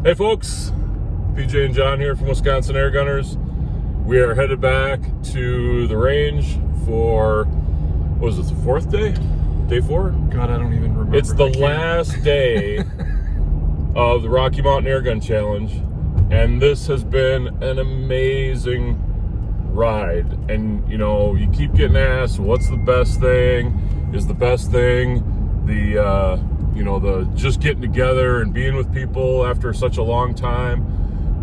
Hey folks, PJ and John here from Wisconsin Airgunners. We are headed back to the range for, what was it, the fourth day? Day 4? God, I don't even remember. It's the last day of the Rocky Mountain Airgun Challenge, and this has been an amazing ride. And you know, you keep getting asked, what's the best thing? Is the best thing the just getting together and being with people after such a long time,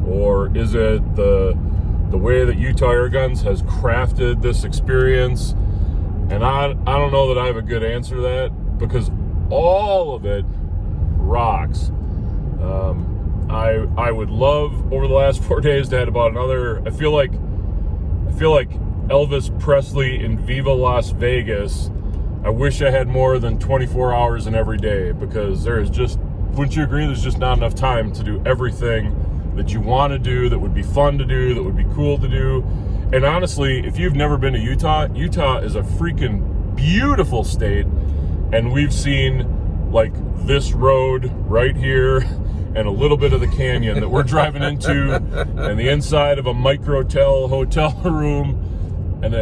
or is it the way that Utah Airguns has crafted this experience? And I don't know that I have a good answer to that, because all of it rocks. I would love over the last 4 days to add about another. I feel like Elvis Presley in Viva Las Vegas. I wish I had more than 24 hours in every day, because there is just, wouldn't you agree, there's just not enough time to do everything that you want to do, that would be fun to do, that would be cool to do. And honestly, if you've never been to Utah, Utah is a freaking beautiful state. And we've seen like this road right here and a little bit of the canyon that we're driving into and the inside of a microtel hotel room. And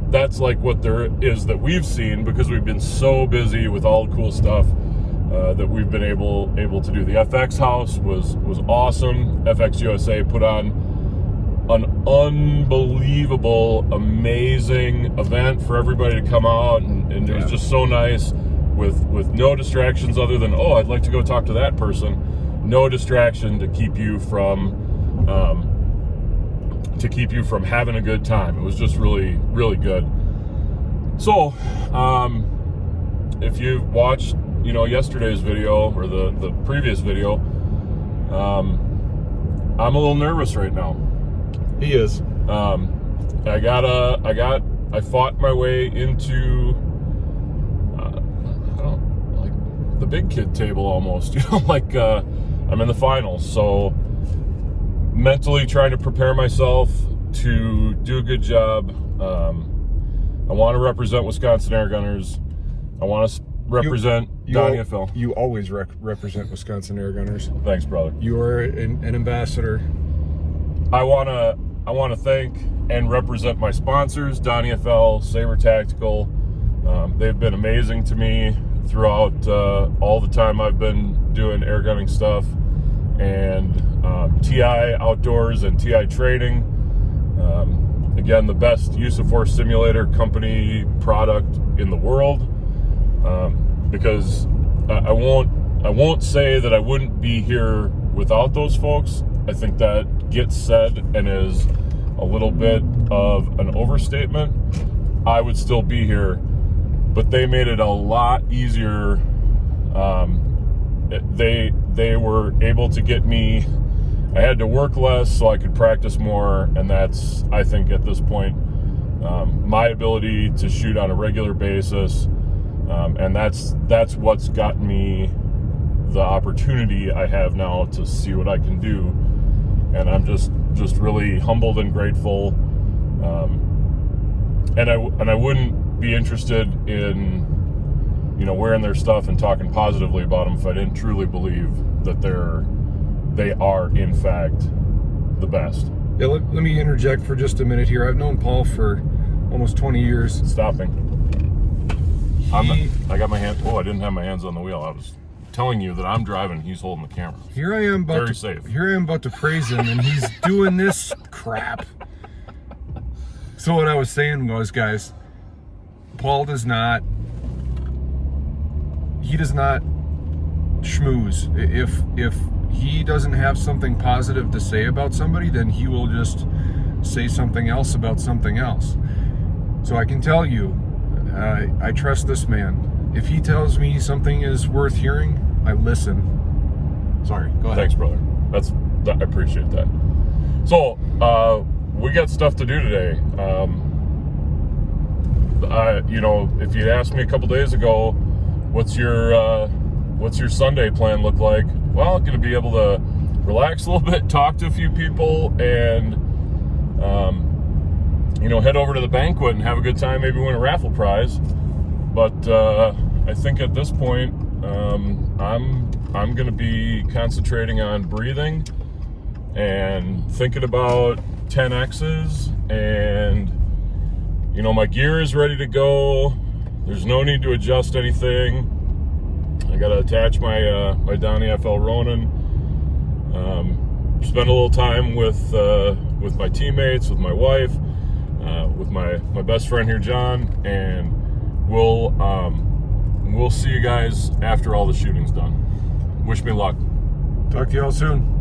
that's like what there is that we've seen, because we've been so busy with all the cool stuff that we've been able to do. The FX house was awesome. FX USA put on an unbelievable, amazing event for everybody to come out, and it was just so nice with no distractions other than, oh, I'd like to go talk to that person. No distraction to keep you from having a good time. It was just really, really good. So, if you watched, yesterday's video or the previous video, I'm a little nervous right now. He is. I fought my way into, like the big kid table almost, I'm in the finals. So mentally trying to prepare myself to do a good job. I want to represent Wisconsin Airgunners. I want to represent Donnie FL. You always represent Wisconsin Airgunners. Thanks, brother. You are an ambassador. I want to thank and represent my sponsors, Donnie FL, Saber Tactical. They've been amazing to me throughout all the time I've been doing airgunning stuff, and TI Outdoors and TI Trading. Again, the best use of force simulator company product in the world. Because I won't say that I wouldn't be here without those folks. I think that gets said and is a little bit of an overstatement. I would still be here, but they made it a lot easier. They were able to get me. I had to work less so I could practice more, and that's, I think, at this point, my ability to shoot on a regular basis, and that's what's gotten me the opportunity I have now to see what I can do. And I'm just really humbled and grateful. And I wouldn't be interested in, wearing their stuff and talking positively about them if I didn't truly believe that they are in fact the best. Yeah, let me interject for just a minute here. I've known Paul for almost 20 years. Stopping. I got my hand. Oh, I didn't have my hands on the wheel. I was telling you that I'm driving. He's holding the camera. Here I am about to praise him, and he's doing this crap. So what I was saying was, guys, Paul does not schmooze. If he doesn't have something positive to say about somebody, then he will just say something else about something else. So I can tell you, I trust this man. If he tells me something is worth hearing, I listen. Sorry, go ahead. Thanks, brother. I appreciate that. So, we got stuff to do today. If you'd asked me a couple days ago, what's your Sunday plan look like? Well, I'm going to be able to relax a little bit, talk to a few people, and head over to the Banquet and have a good time, maybe win a raffle prize. But I think at this point, I'm I'm going to be concentrating on breathing and thinking about 10Xs, and you know, my gear is ready to go. There's no need to adjust anything. I got to attach my my Donnie FL Ronin. Spend a little time with my teammates, with my wife, with my best friend here, John, and we'll see you guys after all the shooting's done. Wish me luck. Talk to you all soon.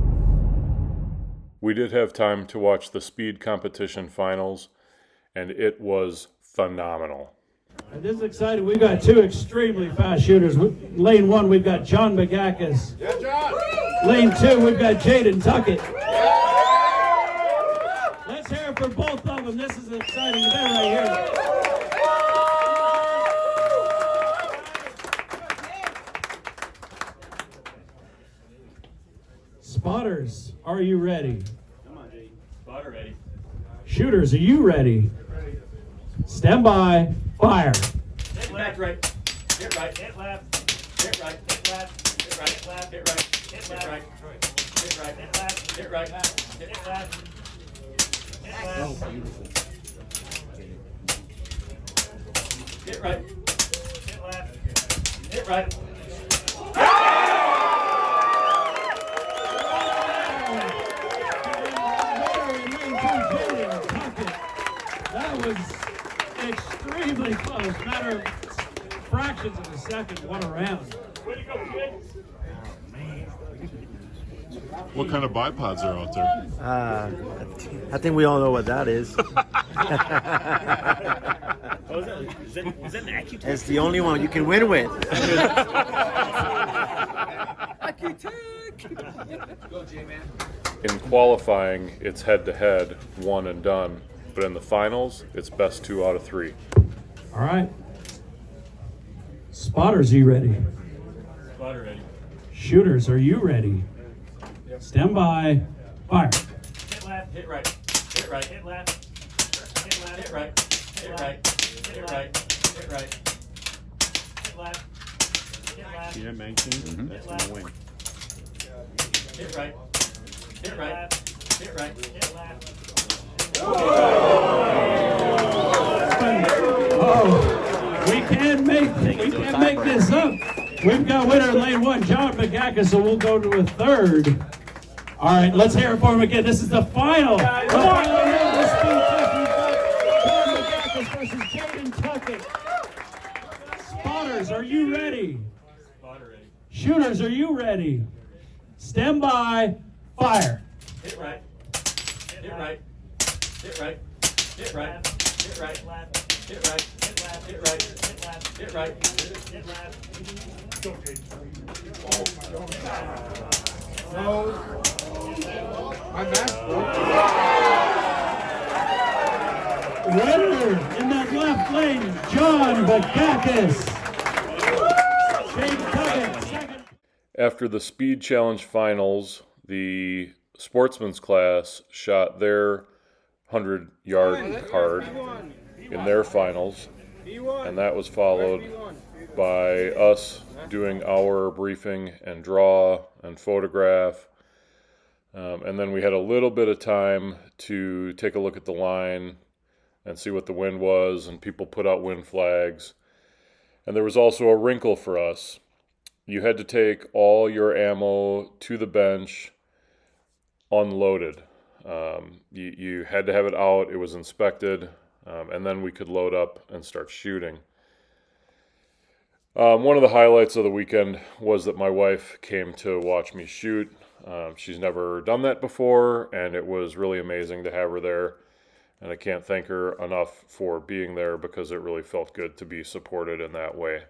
We did have time to watch the speed competition finals, and it was phenomenal. And this is exciting. We've got two extremely fast shooters. Lane 1, we've got John Bagakis. Yeah, John. Lane 2, we've got Jaden Tuckett. Let's hear it for both of them. This is an exciting event right here. Spotters, are you ready? Come on, Jay. Spotter ready. Shooters, are you ready? Stand by. Fire. Hit left, right. Hit right. Hit left. Hit right. Hit left. Hit right. Hit left. Hit right. Hit left. Hit right. Hit right. Hit left. Hit right. Hit left. Hit left. Oh, beautiful. Hit right. Hit left. Hit right. That was extremely close. Matter of fractions of a second, what a round. Way to go, kid. What kind of bipods are out there? I think we all know what that is. Oh, is that an Accutech? It's the only one you can win with. In qualifying, it's head-to-head, one and done. But in the finals, it's best 2 out of 3. All right. Spotters, are you ready? Spotter ready. Shooters, are you ready? Stand by. Fire. Hit left. Hit right. Hit right. Hit left. Hit left. Hit right. Hit right. Hit right. Hit right. Hit left. Hit left. Yeah, 19. Hit left. Hit right. Hit right. Hit right. Hit left. Oh, we can't make this up. We've got winner in lane 1, John Bagakis, so we'll go to a third. All right, let's hear it for him again. This is the final. The final round of the speed test. We've got John Bagakis versus Jaden Tuckett. Spotters, are you ready? Spotter ready. Shooters, are you ready? Stand by. Fire. Hit right. Hit right. Hit right. Hit right. Hit right. Left. Hit right. Hit left. Hit right. Hit left. Hit right. Hit left. Go, Jade. No. My mask broke. Winner in that left lane, John Bagakis. Jaden Tuckett, second. After the Speed Challenge finals, the Sportsman's class shot their 100-yard card in their finals, and that was followed by us doing our briefing and draw and photograph, and then we had a little bit of time to take a look at the line and see what the wind was, and people put out wind flags. And there was also a wrinkle for us. You had to take all your ammo to the bench unloaded. You had to have it out, it was inspected, and then we could load up and start shooting. One of the highlights of the weekend was that my wife came to watch me shoot. She's never done that before, and it was really amazing to have her there. And I can't thank her enough for being there, because it really felt good to be supported in that way.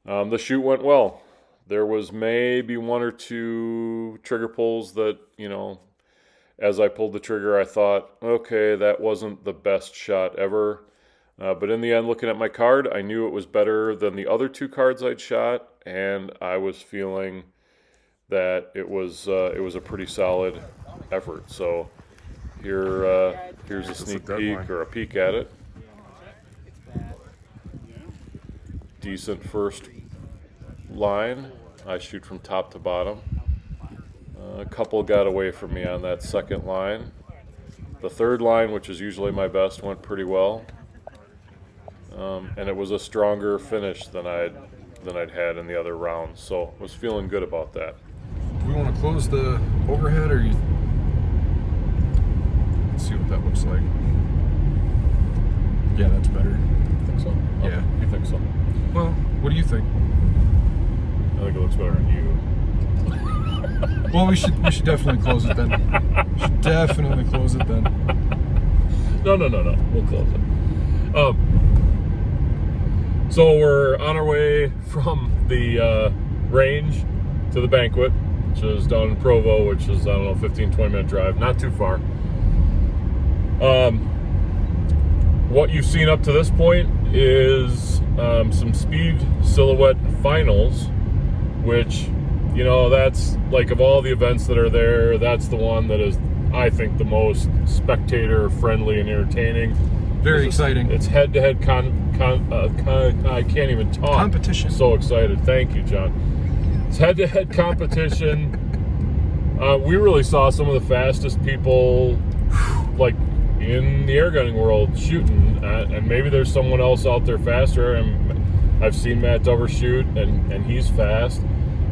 The shoot went well. There was maybe 1 or 2 trigger pulls that, you know, as I pulled the trigger, I thought, okay, that wasn't the best shot ever. But in the end, looking at my card, I knew it was better than the other 2 cards I'd shot, and I was feeling that it was a pretty solid effort. So here's a sneak peek, or a peek at it. Decent first line. I shoot from top to bottom. A couple got away from me on that second line. The third line, which is usually my best, went pretty well. And it was a stronger finish than I'd had in the other rounds, so I was feeling good about that. Do we want to close the overhead, or let's see what that looks like. Yeah, that's better. Think so? Yeah. You think so? Well, what do you think? I think it looks better on you. Well, we should definitely close it then. We should definitely close it then. No. We'll close it. So we're on our way from the range to the Banquet, which is down in Provo, which is, I don't know, 15, 20-minute drive, not too far. What you've seen up to this point is some speed silhouette finals, which, you know, that's like, of all the events that are there, that's the one that is, I think, the most spectator friendly and entertaining. Very exciting. It's head-to-head I can't even talk. Competition. So excited. Thank you, John. It's head-to-head competition. We really saw some of the fastest people, like, in the airgunning world shooting, and maybe there's someone else out there faster. And I've seen Matt Dover shoot, and he's fast.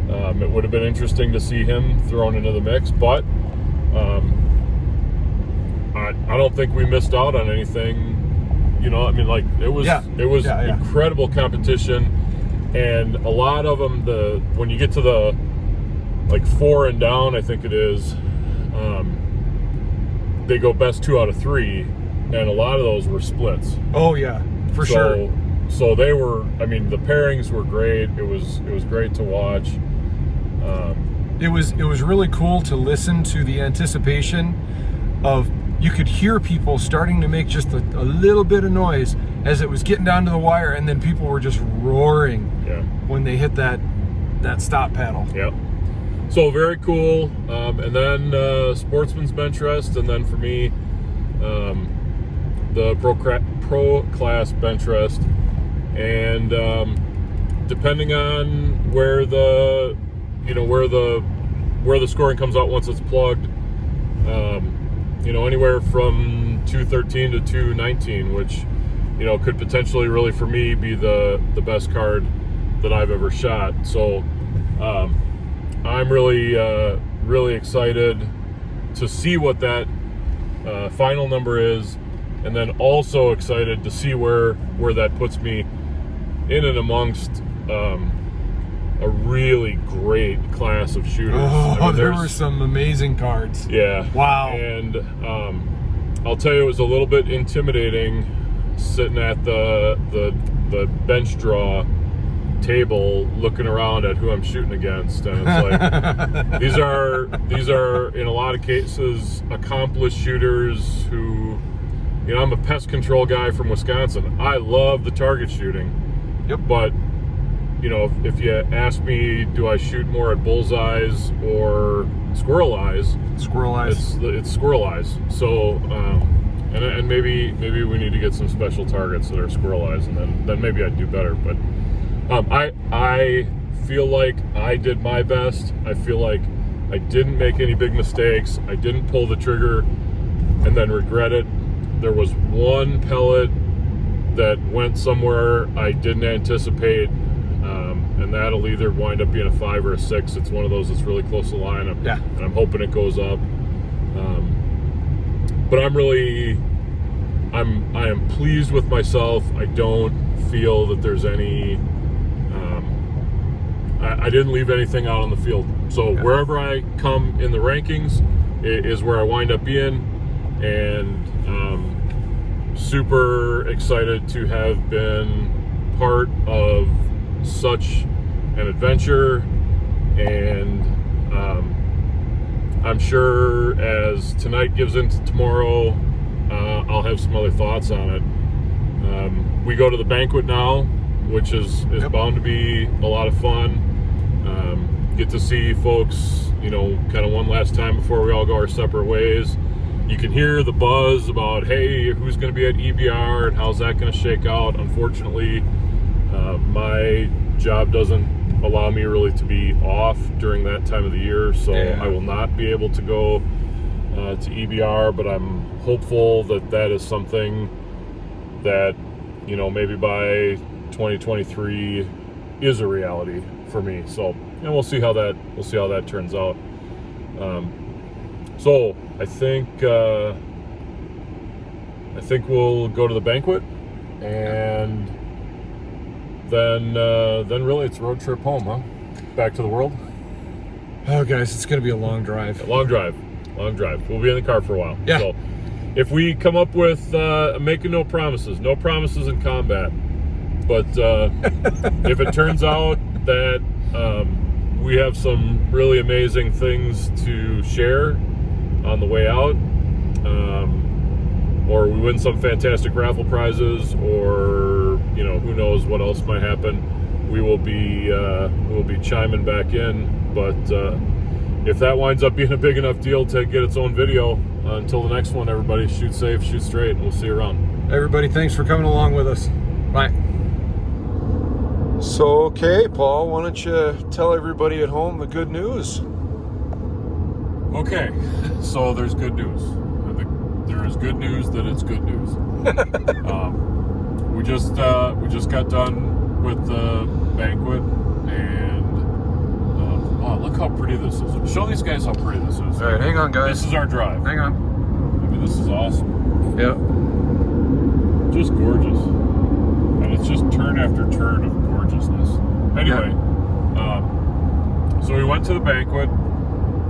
It would have been interesting to see him thrown into the mix, but I don't think we missed out on anything. You know, I mean, like, it was incredible competition, and a lot of them, when you get to the, like, 4 and down, I think it is, they go best 2 out of 3, and a lot of those were splits. Oh yeah, for sure. So they were, I mean, the pairings were great. It was great to watch. It was really cool to listen to the anticipation of, you could hear people starting to make just a little bit of noise as it was getting down to the wire, and then people were just roaring when they hit that stop paddle. Yep. So very cool. And then Sportsman's Benchrest, and then for me, the pro class Benchrest. And depending on where the scoring comes out once it's plugged, you know, anywhere from 213 to 219, which, you know, could potentially really, for me, be the best card that I've ever shot. So I'm really excited to see what that final number is, and then also excited to see where that puts me in and amongst a really great class of shooters. Oh, I mean, there were some amazing cards. Yeah. Wow. And I'll tell you, it was a little bit intimidating sitting at the bench draw table, looking around at who I'm shooting against, and it's like these are in a lot of cases accomplished shooters who, you know, I'm a pest control guy from Wisconsin. I love the target shooting. Yep. But, you know, if you ask me, do I shoot more at bullseyes or squirrel eyes? Squirrel eyes. It's squirrel eyes. So, and maybe we need to get some special targets that are squirrel eyes, and then maybe I'd do better. But I feel like I did my best. I feel like I didn't make any big mistakes. I didn't pull the trigger and then regret it. There was one pellet that went somewhere I didn't anticipate, and that'll either wind up being a 5 or a 6. It's one of those that's really close to the line, and I'm hoping it goes up. But I am pleased with myself. I don't feel that there's any. I didn't leave anything out on the field. So wherever I come in the rankings is where I wind up being, and super excited to have been part of such an adventure, and I'm sure as tonight gives into tomorrow, I'll have some other thoughts on it. We go to the Banquet now, which is bound to be a lot of fun. Get to see folks, you know, kind of one last time before we all go our separate ways. You can hear the buzz about, hey, who's going to be at EBR and how's that going to shake out. Unfortunately, my job doesn't allow me really to be off during that time of the year, so Yeah. I will not be able to go to EBR, but I'm hopeful that that is something that, you know, maybe by 2023 is a reality for me. So, and we'll see how that turns out. So I think we'll go to the banquet, and then really it's a road trip home, huh? Back to the world. Oh, guys, it's going to be a long drive. Long drive. We'll be in the car for a while. Yeah. So if we come up with making no promises in combat, but if it turns out that we have some really amazing things to share on the way out, or we win some fantastic raffle prizes, or, you know, who knows what else might happen, we'll be chiming back in. But if that winds up being a big enough deal to get its own video, until the next one, everybody, shoot safe, shoot straight, and we'll see you around. Everybody, thanks for coming along with us. Bye. So, okay, Paul, why don't you tell everybody at home the good news? Okay, so there's good news. There is good news that it's good news. We just got done with the banquet, and wow, look how pretty this is. Show these guys how pretty this is. All right, hang on, guys. This is our drive. Hang on. I mean, this is awesome. Yeah. Just gorgeous, and it's just turn after turn of gorgeousness. Anyway, so we went to the banquet,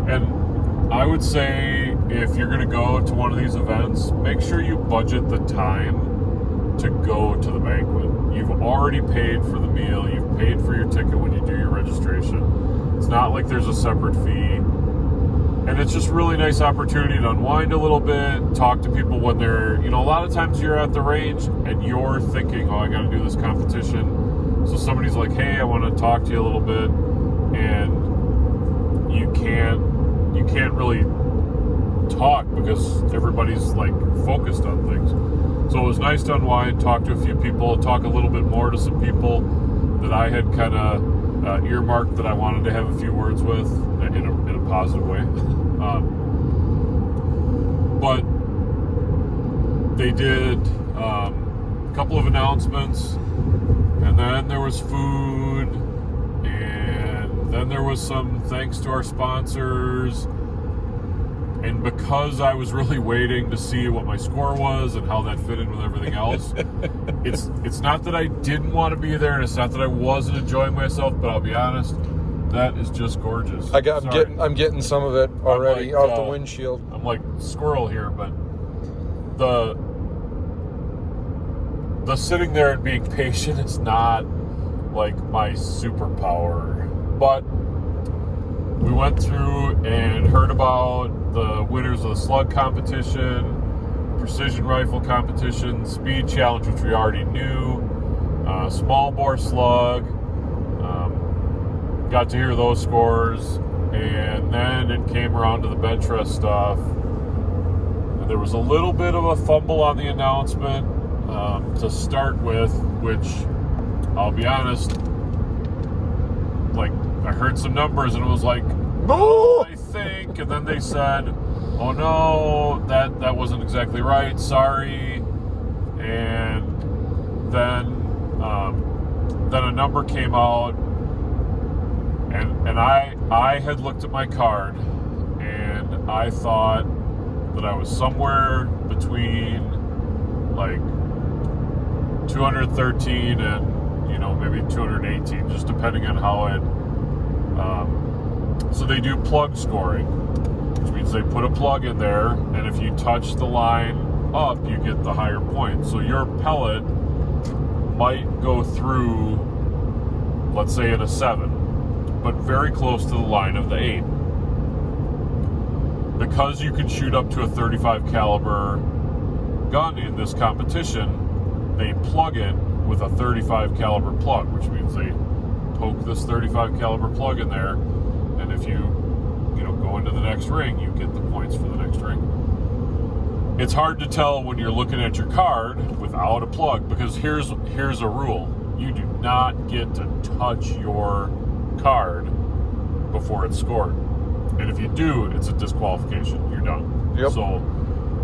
and I would say if you're going to go to one of these events, make sure you budget the time to go to the banquet. You've already paid for the meal, you've paid for your ticket when you do your registration. It's not like there's a separate fee. And it's just really nice opportunity to unwind a little bit, talk to people when they're, you know, a lot of times you're at the range and you're thinking, oh, I got to do this competition. So somebody's like, hey, I want to talk to you a little bit, and you can't really talk because everybody's like focused on things. So it was nice to unwind, talk to a few people, talk a little bit more to some people that I had kind of earmarked that I wanted to have a few words with in a positive way. But they did a couple of announcements, and then there was food, and then there was some thanks to our sponsors. And because I was really waiting to see what my score was and how that fit in with everything else, it's not that I didn't want to be there, and it's not that I wasn't enjoying myself, but I'll be honest, that is just gorgeous. I'm getting some of it already like, off the windshield. I'm like squirrel here, but the sitting there and being patient is not like my superpower. But we went through and heard about the winners of the slug competition, precision rifle competition, speed challenge, which we already knew, small bore slug. Got to hear those scores, and then it came around to the Benchrest stuff. And there was a little bit of a fumble on the announcement to start with, which I'll be honest, like, I heard some numbers and it was like, oh, I think, and then they said, oh no, that wasn't exactly right, sorry. And then a number came out, and I had looked at my card, and I thought that I was somewhere between like 213 and, you know, maybe 218, just depending on how it. So they do plug scoring, which means they put a plug in there, and if you touch the line up, you get the higher point. So your pellet might go through, let's say, in a 7, but very close to the line of the 8. Because you can shoot up to a 35 caliber gun in this competition, they plug it with a 35 caliber plug, which means they poke this 35 caliber plug in there, and if you go into the next ring, you get the points for the next ring. It's hard to tell when you're looking at your card without a plug, because here's a rule: you do not get to touch your card before it's scored. And if you do, it's a disqualification. You're done. Yep. So,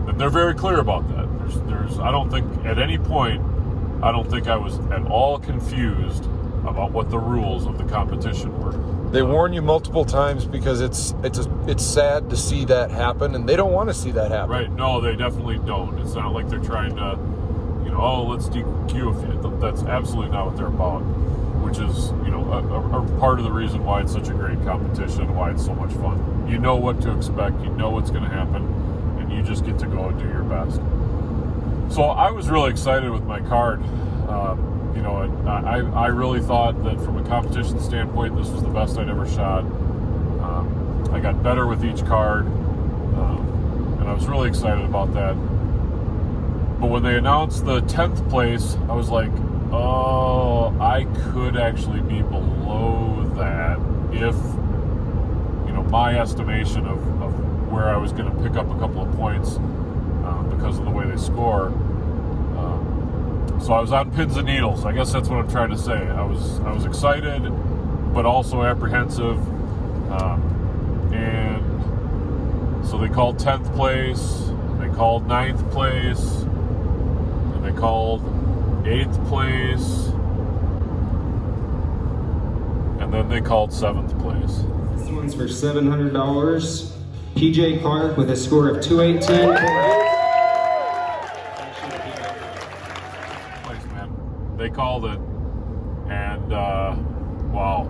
and they're very clear about that. I don't think at any point, I don't think I was at all confused about what the rules of the competition were. They warn you multiple times because it's sad to see that happen, and they don't want to see that happen. Right? No, they definitely don't. It's not like they're trying to, oh, let's DQ you. That's absolutely not what they're about. Which is, a part of the reason why it's such a great competition, why it's so much fun. You know what to expect, you know what's going to happen, and you just get to go and do your best. So I was really excited with my card. I really thought that from a competition standpoint, this was the best I'd ever shot. I got better with each card, and I was really excited about that. But when they announced the 10th place, I was like, oh, I could actually be below that if, my estimation of where I was going to pick up a couple of points because of the way they score. So I was on pins and needles. I guess that's what I'm trying to say. I was excited, but also apprehensive. And so they called 10th place, they called 9th place, and they called 8th place, and then they called 7th place. This one's for $700. PJ Clark with a score of 218. They called it, and wow,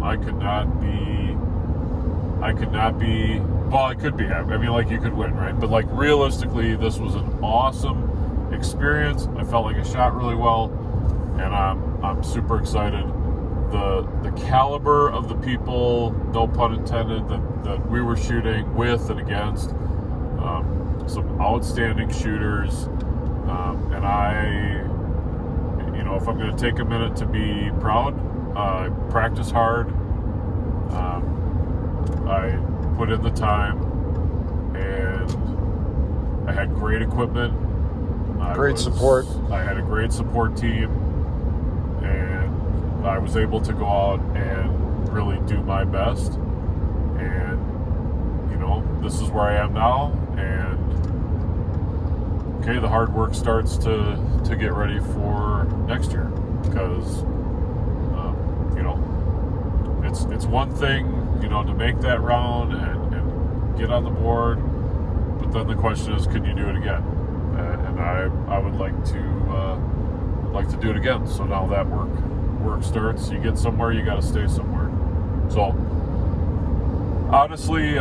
I could not be, well, I could be, I mean, like, you could win, right? But, like, realistically, this was an awesome experience. I felt like I shot really well, and I'm super excited. The caliber of the people, no pun intended, that we were shooting with and against, some outstanding shooters, and if I'm going to take a minute to be proud, I practice hard, I put in the time, and I had great equipment. Great support. I had a great support team, and I was able to go out and really do my best. And, this is where I am now, and okay, the hard work starts to get ready for next year, because it's one thing to make that round and get on the board, but then the question is, can you do it again? And I would like to do it again. So now that work starts. You get somewhere, you got to stay somewhere. So honestly,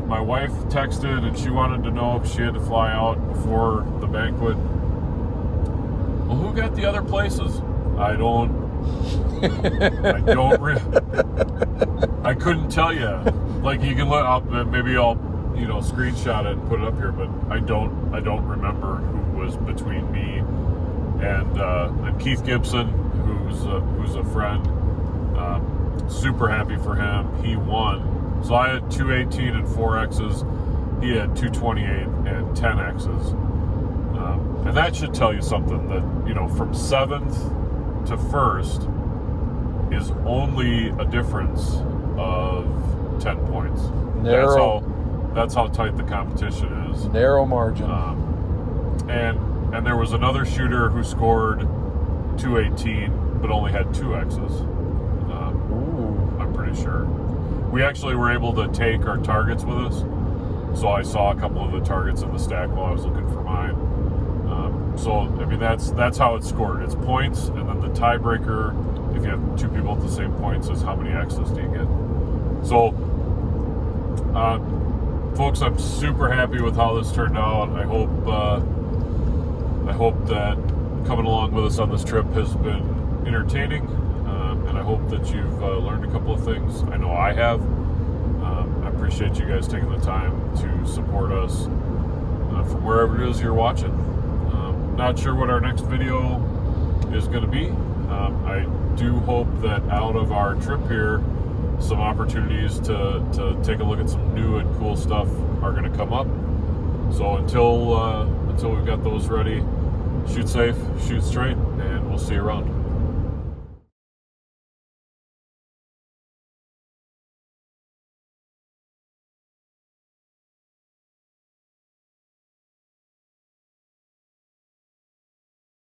my wife texted and she wanted to know if she had to fly out before the banquet. Well, who got the other places? I couldn't tell you. Like, you can look, maybe I'll screenshot it and put it up here, but I don't remember who was between me and Keith Gibson, who's a friend. Super happy for him. He won. So I had 218 and 4Xs. He had 228 and 10Xs. And that should tell you something, that, from 7th to 1st is only a difference of 10 points. That's how tight the competition is. Narrow margin. And there was another shooter who scored 218 but only had 2 X's. I'm pretty sure. We actually were able to take our targets with us, so I saw a couple of the targets in the stack while I was looking for mine. So I mean, that's how it's scored. It's points, and then the tiebreaker, if you have 2 people at the same points, is how many X's do you get. So folks, I'm super happy with how this turned out. I hope that coming along with us on this trip has been entertaining, and I hope that you've learned a couple of things. I know I have. I appreciate you guys taking the time to support us from wherever it is you're watching. Not sure what our next video is going to be. I do hope that out of our trip here, some opportunities to take a look at some new and cool stuff are going to come up. So until we've got those ready, shoot safe, shoot straight, and we'll see you around.